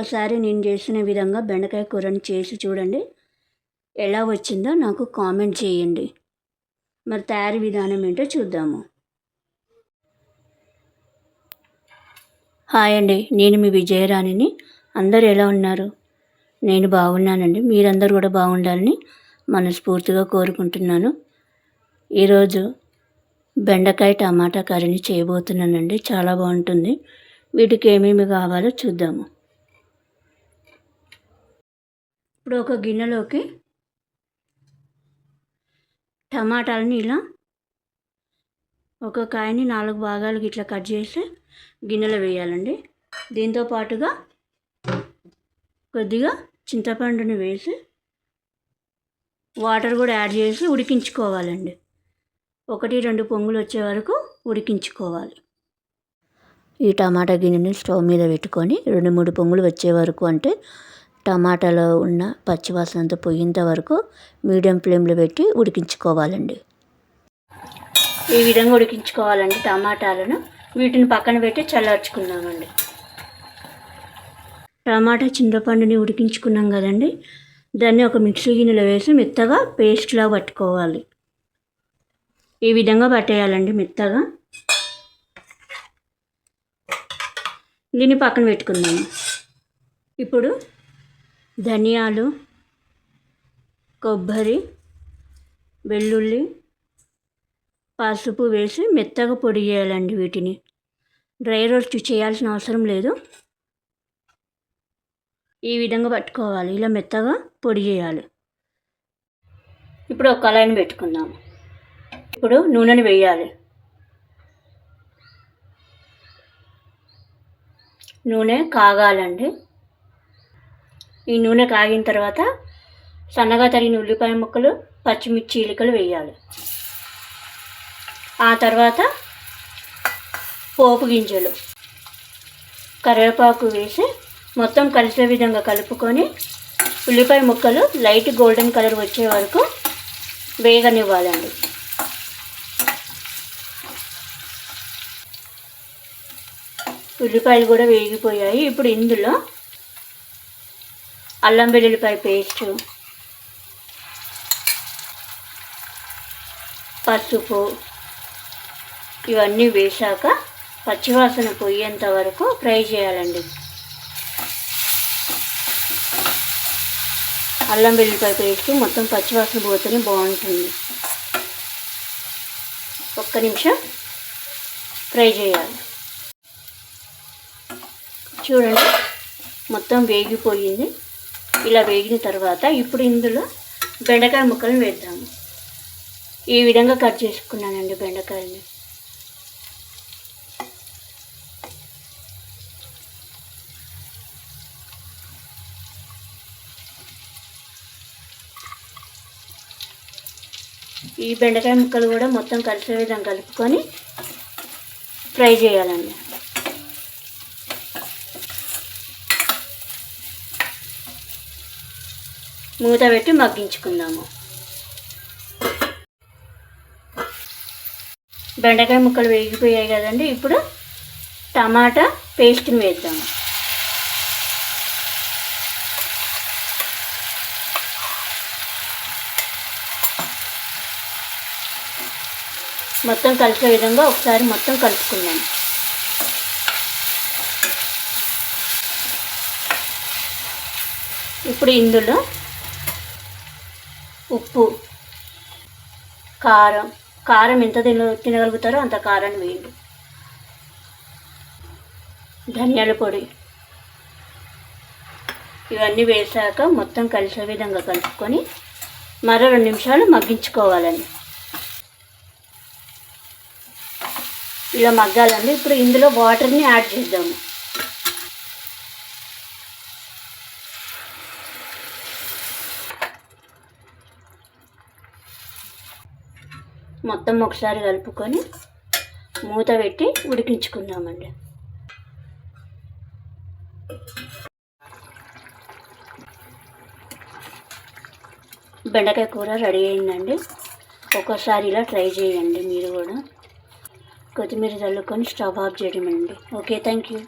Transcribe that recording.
ఒక్కసారి నేను చేసిన విధంగా బెండకాయ కూరని చేసి చూడండి, ఎలా వచ్చిందో నాకు కామెంట్ చేయండి. మరి తయారీ విధానం ఏంటో చూద్దాము. హాయ్ అండి, నేను మీ విజయరాణిని. అందరూ ఎలా ఉన్నారు? నేను బాగున్నానండి. మీరందరూ కూడా బాగుండాలని మనస్ఫూర్తిగా కోరుకుంటున్నాను. ఈరోజు బెండకాయ టమాటా కర్రీని చేయబోతున్నానండి. చాలా బాగుంటుంది. వీటికి ఏమేమి కావాలో చూద్దాము. ఇప్పుడు ఒక గిన్నెలోకి టమాటాలని ఇలా ఒక కాయని 4 భాగాలకు ఇట్లా కట్ చేసి గిన్నెలో వేయాలండి. దీంతో పాటుగా కొద్దిగా చింతపండుని వేసి వాటర్ కూడా యాడ్ చేసి ఉడికించుకోవాలండి. 1-2 పొంగులు వచ్చే వరకు ఉడికించుకోవాలి. ఈ టమాటా గిన్నెని స్టవ్ మీద పెట్టుకొని 2-3 పొంగులు వచ్చే వరకు, అంటే టమాటాలో ఉన్న పచ్చివాసన అంతా పోయేంత వరకు మీడియం ఫ్లేమ్లో పెట్టి ఉడికించుకోవాలండి. ఈ విధంగా ఉడికించుకోవాలండి టమాటాలను. వీటిని పక్కన పెట్టి చల్లార్చుకుందామండి. టమాటా చింతపండుని ఉడికించుకున్నాం కదండి, దాన్ని ఒక మిక్సీ గిన్నెలో వేసి మెత్తగా పేస్ట్లా పట్టుకోవాలి. ఈ విధంగా పట్టేయాలండి మెత్తగా. దీన్ని పక్కన పెట్టుకుందాము. ఇప్పుడు ధనియాలు, కొబ్బరి, వెల్లుల్లి, పసుపు వేసి మెత్తగా పొడి చేయాలండి. వీటిని డ్రై రోస్ట్ చేయాల్సిన అవసరం లేదు. ఈ విధంగా పట్టుకోవాలి, ఇలా మెత్తగా పొడి చేయాలి. ఇప్పుడు ఒక కళాయిని పెట్టుకుందాము. ఇప్పుడు నూనెని వేయాలి. నూనె కాగాలండి. ఈ నూనె కాగిన తర్వాత సన్నగా తరిగిన ఉల్లిపాయ ముక్కలు, పచ్చిమిర్చి చీలికలు వేయాలి. ఆ తర్వాత పోపు గింజలు, కరివేపాకు వేసి మొత్తం కలిసే విధంగా కలుపుకొని ఉల్లిపాయ ముక్కలు లైట్ గోల్డెన్ కలర్ వచ్చే వరకు వేగనివ్వాలండి. ఉల్లిపాయలు కూడా వేగిపోయాయి. ఇప్పుడు ఇందులో అల్లం వెల్లుల్లిపాయ పేస్టు, పసుపు ఇవన్నీ వేశాక పచ్చివాసన పోయేంత వరకు ఫ్రై చేయాలండి. అల్లం వెల్లుల్లిపాయ పేస్ట్ మొత్తం పచ్చివాసన పోతేనే బాగుంటుంది. 1 నిమిషం ఫ్రై చేయాలి. చూడండి, మొత్తం వేగిపోయింది. ఇలా వేగిన తర్వాత ఇప్పుడు ఇందులో బెండకాయ ముక్కలను వేద్దాము. ఈ విధంగా కట్ చేసుకున్నానండి బెండకాయని. ఈ బెండకాయ ముక్కలు కూడా మొత్తం కలిసే విధంగా కలుపుకొని ఫ్రై చేయాలండి. మూత పెట్టి మగ్గించుకుందాము. బెండకాయ ముక్కలు వేగిపోయాయి కదండి. ఇప్పుడు టమాటా పేస్ట్ని వేద్దాము. మొత్తం కలిసే విధంగా ఒకసారి మొత్తం కలుపుకుందాం. ఇప్పుడు ఇందులో ఉప్పు, కారం ఎంత తినగలుగుతారో అంత కారాన్ని వేయండి. ధనియాల పొడి ఇవన్నీ వేసాక మొత్తం కలిసే విధంగా కలుపుకొని మరో 2 నిమిషాలు మగ్గించుకోవాలండి. ఇలా మగ్గాలండి. ఇప్పుడు ఇందులో వాటర్ని యాడ్ చేద్దాము. మొత్తం ఒకసారి కలుపుకొని మూత పెట్టి ఉడికించుకుందామండి. బెండకాయ కూర రెడీ అయిందండి. ఒక్కసారి ఇలా ట్రై చేయండి మీరు కూడా. కొత్తిమీర చల్లుకొని స్టవ్ ఆఫ్ చేయడం అండి. Okay, thank you.